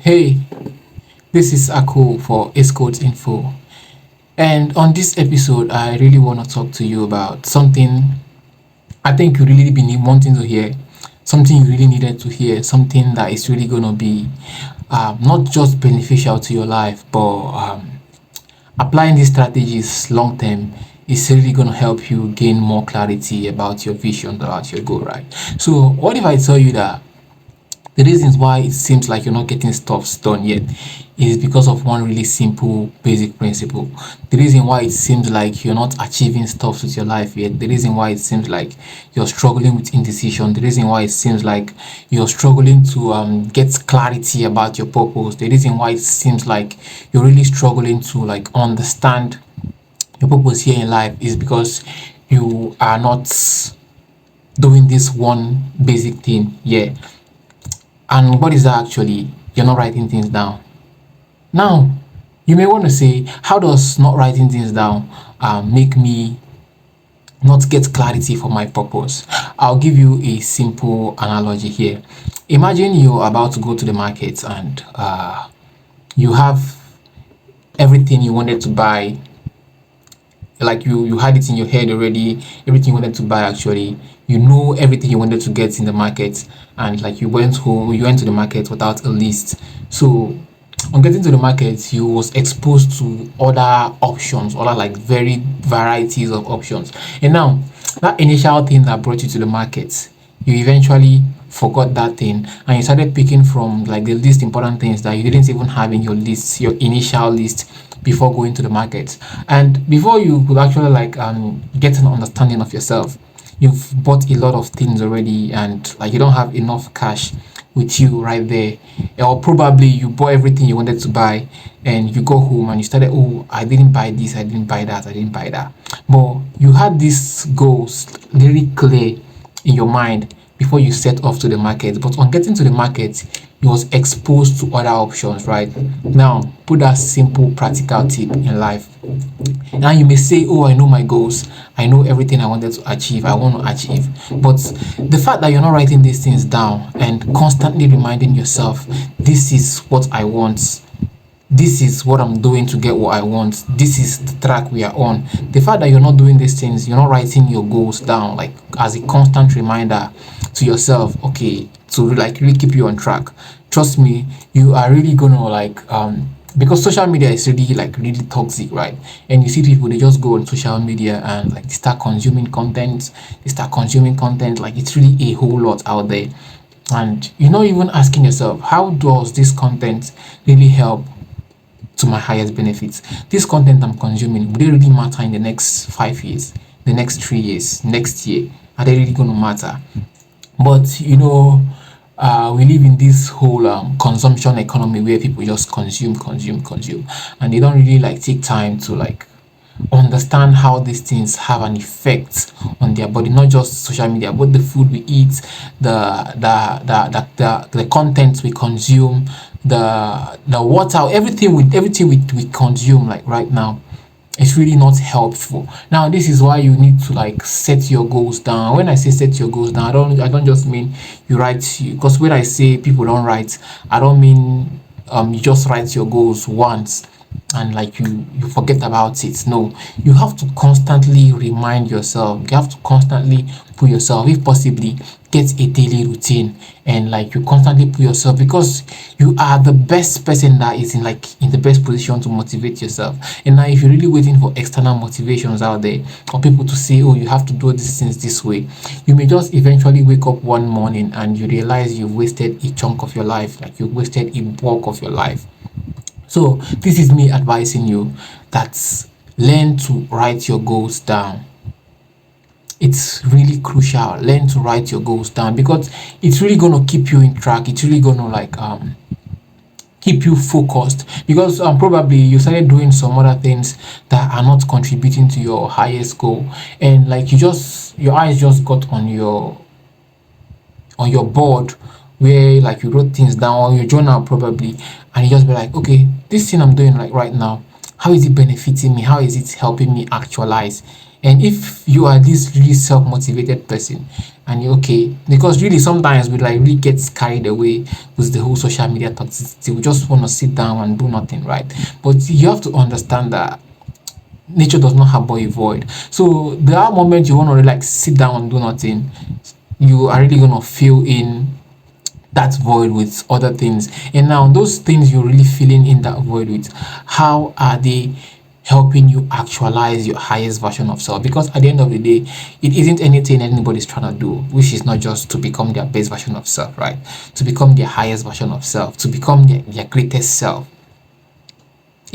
Hey, this is Ako for Ace Codes Info. And on this episode, I really want to talk to you about something I think you really been wanting to hear, something you really needed to hear, something that is really going to be not just beneficial to your life, but applying these strategies long term is really going to help you gain more clarity about your vision, about your goal, right? So, what if I tell you that the reasons why it seems like you're not getting stuff done yet is because of one really simple basic principle. The reason why it seems like you're not achieving stuff with your life yet, the reason why it seems like you're struggling with indecision, the reason why it seems like you're struggling to get clarity about your purpose, the reason why it seems like you're really struggling to like understand your purpose here in life is because you are not doing this one basic thing. Yeah, and what is that actually? You're not writing things down. Now, you may want to say, how does not writing things down make me not get clarity for my purpose? I'll give you a simple analogy here. Imagine you're about to go to the market and you have everything you wanted to buy, like you had it in your head already, everything you wanted to buy. Actually, you know everything you wanted to get in the market, and like you went to the market without a list. So on getting to the market, you was exposed to other options, other like very varieties of options. And now that initial thing that brought you to the market, you eventually forgot that thing and you started picking from like the least important things that you didn't even have in your list, your initial list, before going to the market. And before you could actually like get an understanding of yourself, you've bought a lot of things already and like you don't have enough cash with you right there. Or probably you bought everything you wanted to buy and you go home and you started, oh, I didn't buy this, I didn't buy that, I didn't buy that. But you had these goals very clear in your mind before you set off to the market. But on getting to the market, you was exposed to other options, right? Now, put that simple practical tip in life. Now you may say, oh, I know my goals. I know everything I wanted to achieve. I want to achieve. But the fact that you're not writing these things down and constantly reminding yourself, this is what I want, this is what I'm doing to get what I want, this is the track we are on. The fact that you're not doing these things, you're not writing your goals down like as a constant reminder to yourself, okay, to like really keep you on track. Trust me, you are really gonna like because social media is really like really toxic, right? And you see people, they just go on social media and like they start consuming content, like it's really a whole lot out there. And you're not even asking yourself, how does this content really help to my highest benefits? This content I'm consuming, will they really matter in the next 5 years, the next 3 years, next year? Are they really going to matter? But we live in this whole consumption economy where people just consume, and they don't really like take time to like understand how these things have an effect on their body, not just social media, but the food we eat, the content we consume, the water, everything we consume like right now. It's really not helpful. Now, this is why you need to like set your goals down. When I say set your goals down, I don't just mean you write, because when I say people don't write, I don't mean you just write your goals once and like you forget about it. No, you have to constantly remind yourself, you have to constantly put yourself, if possibly get a daily routine, and like you constantly put yourself, because you are the best person that is in the best position to motivate yourself. And now if you're really waiting for external motivations out there or people to say, oh, you have to do these things this way, you may just eventually wake up one morning and you realize you've wasted a chunk of your life, like you wasted a bulk of your life. So this is me advising you that learn to write your goals down. It's really crucial. Learn to write your goals down, because it's really gonna keep you in track. It's really gonna like keep you focused, because probably you started doing some other things that are not contributing to your highest goal, and like your eyes just got on your board where like you wrote things down, or your journal probably, and you just be like, okay, this thing I'm doing like right now, how is it benefiting me? How is it helping me actualize? And if you are this really self-motivated person, and you're okay. Because really sometimes we like really get carried away with the whole social media toxicity. We just want to sit down and do nothing, right? But you have to understand that nature does not harbor a void. So there are moments you want to like sit down and do nothing. You are really gonna fill in that void with other things. And now those things you're really filling in that void with, how are they helping you actualize your highest version of self? Because at the end of the day, it isn't anything anybody's trying to do, which is not just to become their best version of self, right? To become their highest version of self, to become their greatest self.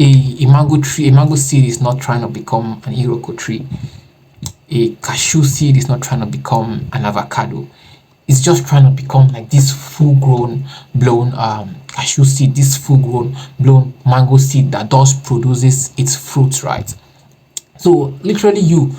A mango tree, a mango seed is not trying to become an iroko tree. A cashew seed is not trying to become an avocado. It's just trying to become like this full grown blown cashew seed, this full grown blown mango seed that does produces its fruits, right? So literally you,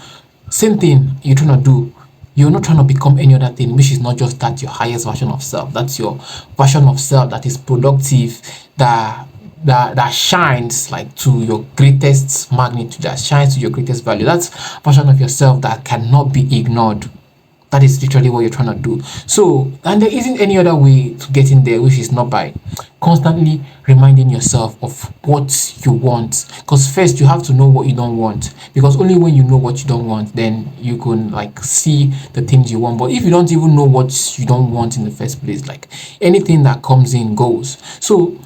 same thing you're trying to do. You're not trying to become any other thing, which is not just that your highest version of self. That's your version of self that is productive, that that shines like to your greatest magnitude, that shines to your greatest value. That's version of yourself that cannot be ignored. That is literally what you're trying to do. So, and there isn't any other way to get in there, which is not by constantly reminding yourself of what you want. Because first, you have to know what you don't want. Because only when you know what you don't want, then you can like see the things you want. But if you don't even know what you don't want in the first place, like anything that comes in goes. So,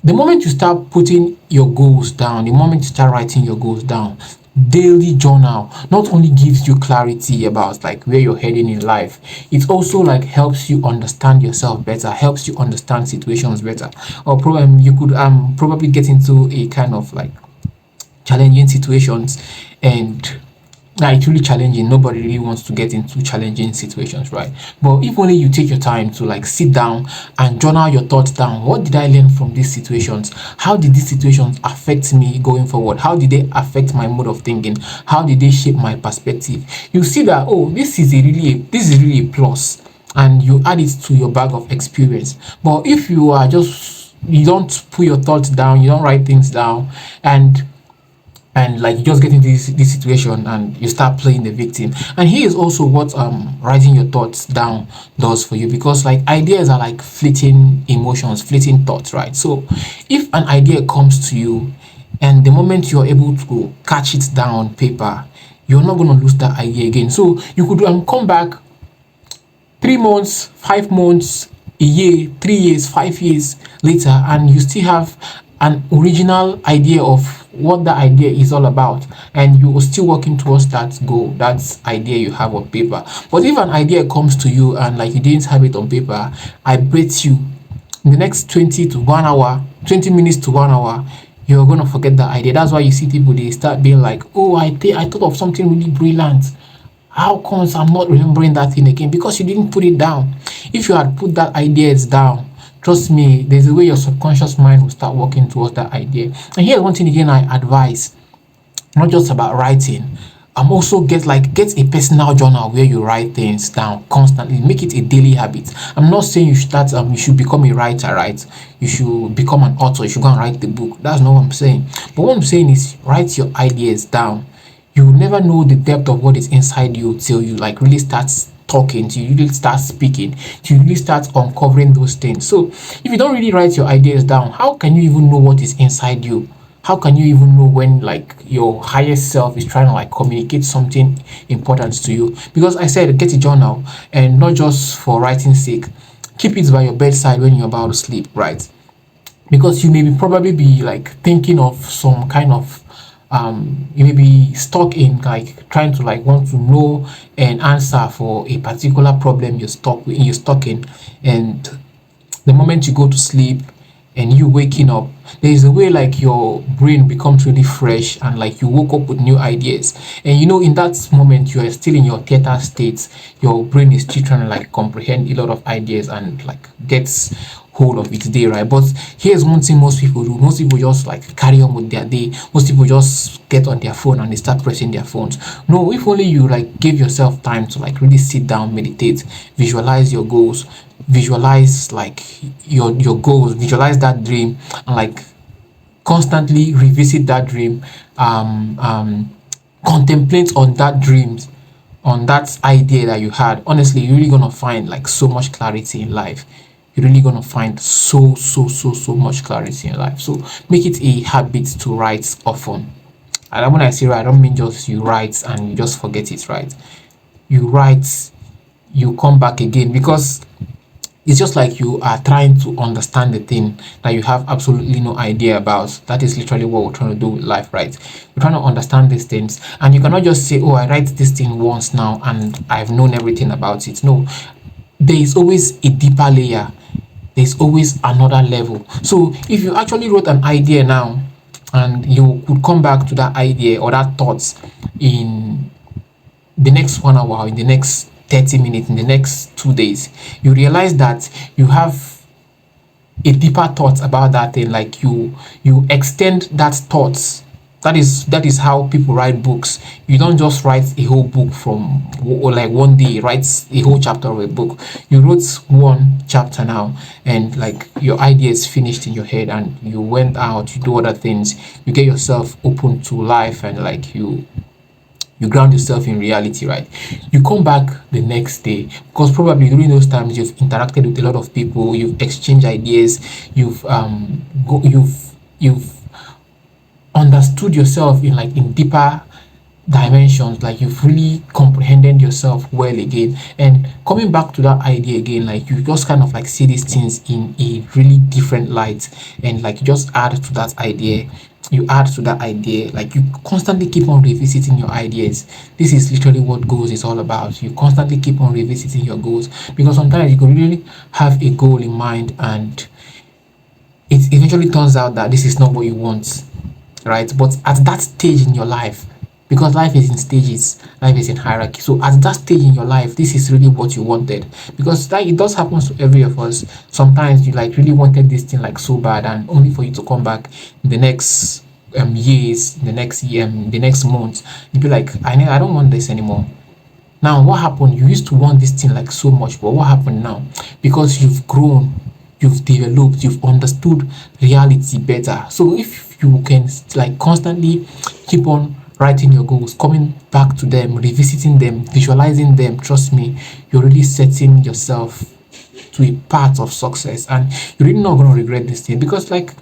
the moment you start putting your goals down, the moment you start writing your goals down, daily journal not only gives you clarity about like where you're heading in life, it also like helps you understand yourself better, helps you understand situations better. Or you could probably get into a kind of like challenging situations, and it's really challenging. Nobody really wants to get into challenging situations, right? But if only you take your time to like sit down and journal your thoughts down. What did I learn from these situations? How did these situations affect me going forward? How did they affect my mode of thinking? How did they shape my perspective? You see that, oh, this is really a plus, and you add it to your bag of experience. But if you don't put your thoughts down, you don't write things down, and like you just get into this situation and you start playing the victim. And here is also what writing your thoughts down does for you, because like ideas are like fleeting emotions, fleeting thoughts, right? So if an idea comes to you, and the moment you're able to catch it down on paper, you're not going to lose that idea again. So you could come back 3 months, 5 months, a year, 3 years, 5 years later, and you still have an original idea of what that idea is all about, and you are still working towards that goal, that idea you have on paper. But if an idea comes to you and like you didn't have it on paper, I bet you in the next 20 minutes to 1 hour, you're gonna forget that idea. That's why you see people, they start being like, oh, I thought of something really brilliant. How comes I'm not remembering that thing again? Because you didn't put it down. If you had put that ideas down, trust me, there's a way your subconscious mind will start working towards that idea. And here's one thing again I advise, not just about writing. Also get a personal journal where you write things down constantly. Make it a daily habit. I'm not saying you should become a writer, right? You should become an author, you should go and write the book. That's not what I'm saying. But what I'm saying is write your ideas down. You will never know the depth of what is inside you till you like really start talking, till you really start speaking, till you really start uncovering those things. So if you don't really write your ideas down, how can you even know what is inside you? How can you even know when like your highest self is trying to like communicate something important to you? Because I said get a journal, and not just for writing's sake. Keep it by your bedside when you're about to sleep, right? Because you may probably be like thinking of some kind of you may be stuck in like trying to like want to know an answer for a particular problem you're stuck in, and the moment you go to sleep and you waking up, there is a way like your brain becomes really fresh, and like you woke up with new ideas. And in that moment you are still in your theta state. Your brain is still trying to like comprehend a lot of ideas and like gets hold of its day, right? But here's one thing most people do. Most people just like carry on with their day. Most people just get on their phone and they start pressing their phones. No, if only you like give yourself time to like really sit down, meditate, visualize your goals, visualize like your goals, visualize that dream, and like constantly revisit that dream, contemplate on that idea that you had, honestly, you're really gonna find like so much clarity in life. You're really gonna find so much clarity in life. So make it a habit to write often. And when I say write, I don't mean just you write and you just forget it, right? You write, you come back again, because it's just like you are trying to understand the thing that you have absolutely no idea about. That is literally what we're trying to do with life, right? We're trying to understand these things, and you cannot just say, oh, I write this thing once now and I've known everything about it. No, there is always a deeper layer, there's always another level. So if you actually wrote an idea now and you could come back to that idea or that thoughts in the next 1 hour, in the next 30 minutes, in the next 2 days, you realize that you have a deeper thought about that thing. Like you extend that thoughts. That is how people write books. You don't just write a whole book from, or like one day write a whole chapter of a book. You wrote one chapter now, and like your idea is finished in your head, and you went out, you do other things, you get yourself open to life, and like you ground yourself in reality, right? You come back the next day, because probably during those times you've interacted with a lot of people, you've exchanged ideas, you've understood yourself in like in deeper dimensions, like you've really comprehended yourself well again, and coming back to that idea again, like you just kind of like see these things in a really different light, and like you just add to that idea, you add to that idea, like you constantly keep on revisiting your ideas. This is literally what goals is all about. You constantly keep on revisiting your goals, because sometimes you could really have a goal in mind and it eventually turns out that this is not what you want, right? But at that stage in your life, because life is in stages, life is in hierarchy. So at that stage in your life, this is really what you wanted, because that it does happen to every of us. Sometimes you like really wanted this thing like so bad, and only for you to come back in the next years, the next year, the next month, you'd be like, I don't want this anymore. Now, what happened? You used to want this thing like so much, but what happened now? Because you've grown, you've developed, you've understood reality better. So if you can like constantly keep on writing your goals, coming back to them, revisiting them, visualizing them, trust me, you're really setting yourself to a path of success, and you're really not going to regret this thing, because like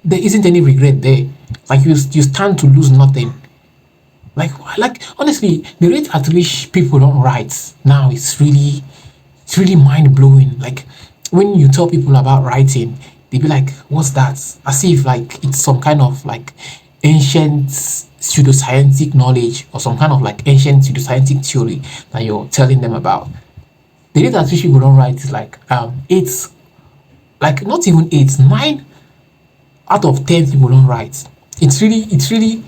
there isn't any regret there. Like you stand to lose nothing. Like honestly, the rate at which people don't write now is really mind blowing. Like when you tell people about writing, they be like, "What's that?" As if like it's some kind of like ancient pseudoscientific knowledge, or some kind of like ancient pseudoscientific theory that you're telling them about. The rate at which people don't write is like it's like not even eight, 9 out of 10 people don't write. It's really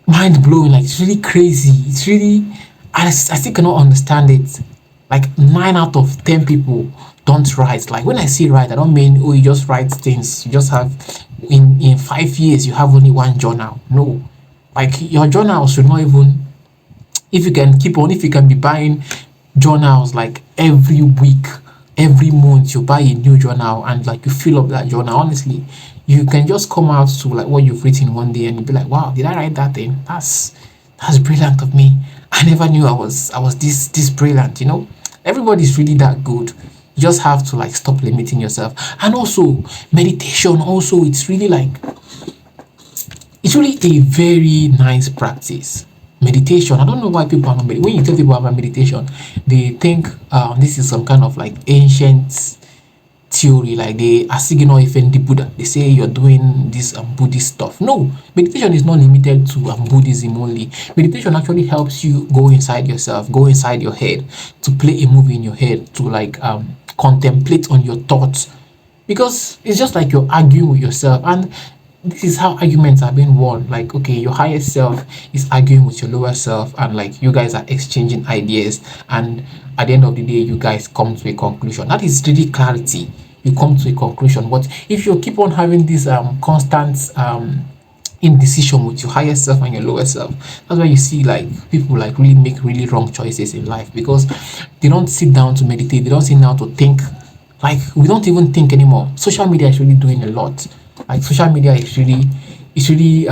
mind blowing. Like it's really crazy. It's really I still cannot understand it. Like 9 out of 10 people don't write. Like when I say write, I don't mean oh you just write things. You just have in 5 years you have only one journal. No, like your journal should not even, if you can keep on, if you can be buying journals like every week, every month you buy a new journal and like you fill up that journal, honestly, you can just come out to like what you've written one day and you'll be like, wow, did I write that thing? That's brilliant of me. I never knew I was this brilliant, you know? Everybody's really that good. You just have to like stop limiting yourself. And also meditation also, it's really a very nice practice. Meditation. I don't know why people are not when you tell people about meditation, they think this is some kind of like ancient theory, like they are singing or even the Buddha. They say you're doing this Buddhist stuff. No, meditation is not limited to Buddhism only. Meditation actually helps you go inside yourself, go inside your head, to play a movie in your head, to like contemplate on your thoughts, because it's just like you're arguing with yourself. And this is how arguments are being won. Like, okay, your higher self is arguing with your lower self, and like you guys are exchanging ideas, and at the end of the day, you guys come to a conclusion. That is really clarity. You come to a conclusion. But if you keep on having this constant indecision with your higher self and your lower self, that's why you see like people like really make really wrong choices in life, because they don't sit down to meditate, they don't sit down to think. Like we don't even think anymore. Social media is really doing a lot. Like social media is really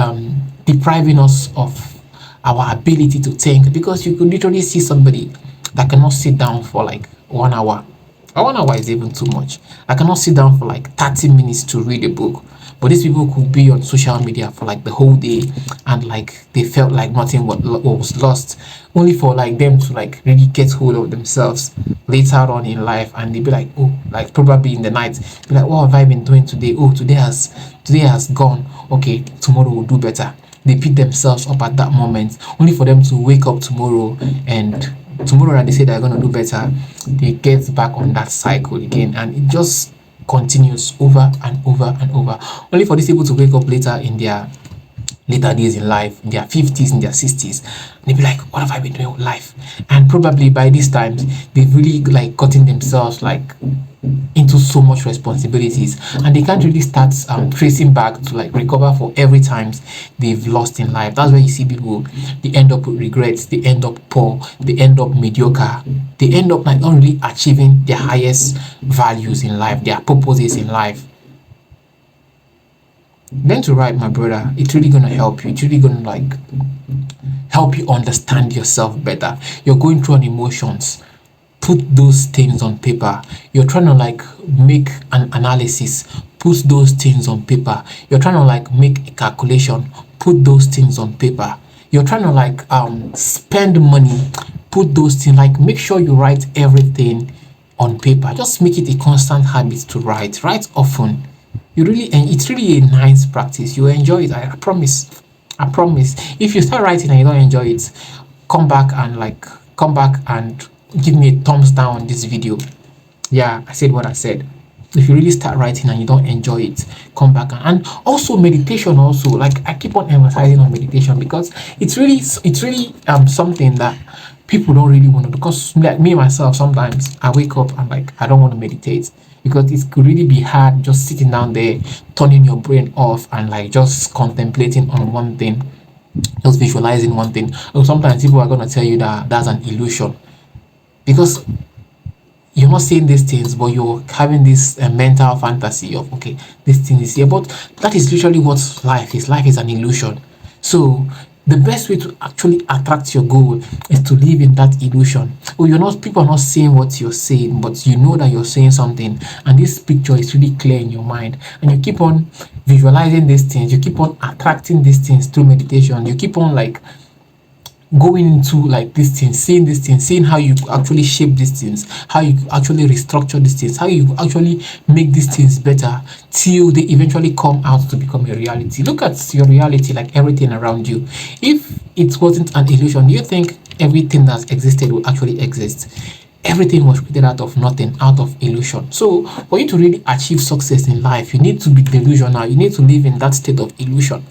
depriving us of our ability to think, because you could literally see somebody that cannot sit down for like 1 hour. 1 hour is even too much. I cannot sit down for like 30 minutes to read a book. But these people could be on social media for like the whole day, and like they felt like nothing was lost, only for like them to like really get hold of themselves later on in life, and they be like, oh, like probably in the night, be like, what have I been doing today? Oh, today has gone. Okay, tomorrow will do better. They beat themselves up at that moment, only for them to wake up tomorrow, and tomorrow that they say they're going to do better, they get back on that cycle again, and it just continues over and over and over, only for these people to wake up later in their later days in life, in their 50s, in their 60s, and they be like, what have I been doing with life? And probably by this time they've really like gotten themselves like into so much responsibilities, and they can't really start tracing back to like recover for every times they've lost in life. That's where you see people, they end up with regrets, they end up poor, they end up mediocre, they end up like not really achieving their highest values in life, their purposes in life. Learn to write, my brother. It's really gonna help you. It's really gonna like help you understand yourself better. You're going through an emotions. Put those things on paper. You're trying to like make an analysis. Put those things on paper. You're trying to like make a calculation. Put those things on paper. You're trying to like spend money. Put those things, like make sure you write everything on paper. Just make it a constant habit to write. Write often. You really, and it's really a nice practice. You enjoy it. I promise. I promise. If you start writing and you don't enjoy it, come back and give me a thumbs down on this video. Yeah, I said what I said. If you really start writing and you don't enjoy it, come back. And also meditation also, like I keep on emphasizing on meditation, because it's really something that people don't really want to, because like me myself, sometimes I wake up and like I don't want to meditate, because it could really be hard just sitting down there, turning your brain off and like just contemplating on one thing, just visualizing one thing. Or sometimes people are going to tell you that that's an illusion, because you're not saying these things, but you're having this mental fantasy of, okay, this thing is here. But that is literally what life is. Life is an illusion. So the best way to actually attract your goal is to live in that illusion. Oh, people are not saying what you're saying, but you know that you're saying something, and this picture is really clear in your mind, and you keep on visualizing these things, you keep on attracting these things through meditation, you keep on like going into like these things, seeing how you actually shape these things, how you actually restructure these things, how you actually make these things better till they eventually come out to become a reality. Look at your reality, like everything around you. If it wasn't an illusion, do you think everything that's existed would actually exist? Everything was created out of nothing, out of illusion. So for you to really achieve success in life, you need to be delusional. You need to live in that state of illusion,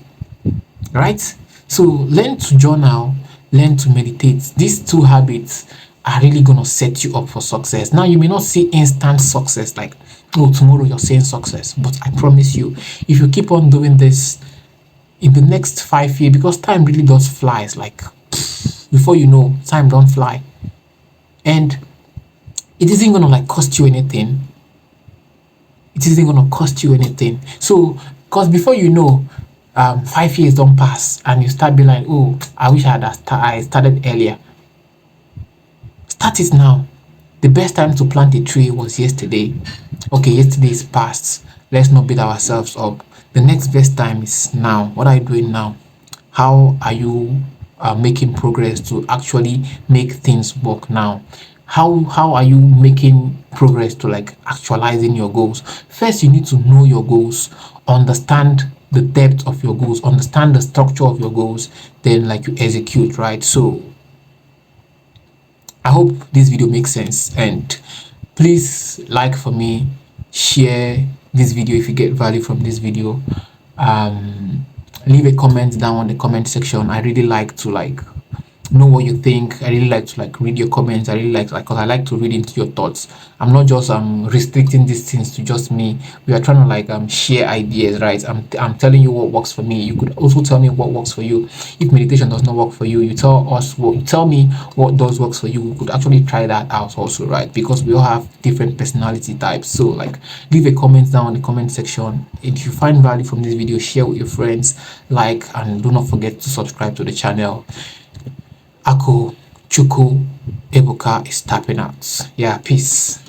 right? So learn to journal, learn to meditate. These two habits are really going to set you up for success. Now, you may not see instant success, like, oh, tomorrow you're saying success, but I promise you, if you keep on doing this in the next 5 years, because time really does flies, like before you know, time don't fly, and it isn't going to like cost you anything. It isn't going to cost you anything. So, because before you know, 5 years don't pass, and you start being like, oh, I wish I started earlier. Start it now. The best time to plant a tree was yesterday. Okay, yesterday is past. Let's not beat ourselves up. The next best time is now. What are you doing now? How are you making progress to actually make things work now? How are you making progress to like actualizing your goals? First, you need to know your goals, understand the depth of your goals, understand the structure of your goals, then like you execute, right? So I hope this video makes sense, and please like for me, share this video if you get value from this video. Leave a comment down in the comment section. I really like to like know what you think. I really like to like read your comments. I really like because I like to read into your thoughts. I'm not just restricting these things to just me. We are trying to like share ideas, right? I'm telling you what works for me. You could also tell me what works for you. If meditation does not work for you, you tell me what does works for you. We could actually try that out also, right? Because we all have different personality types. So like leave a comment down in the comment section. If you find value from this video, share with your friends, like, and do not forget to subscribe to the channel. Ako Chuku Ebuka is tapping out. Yeah, peace.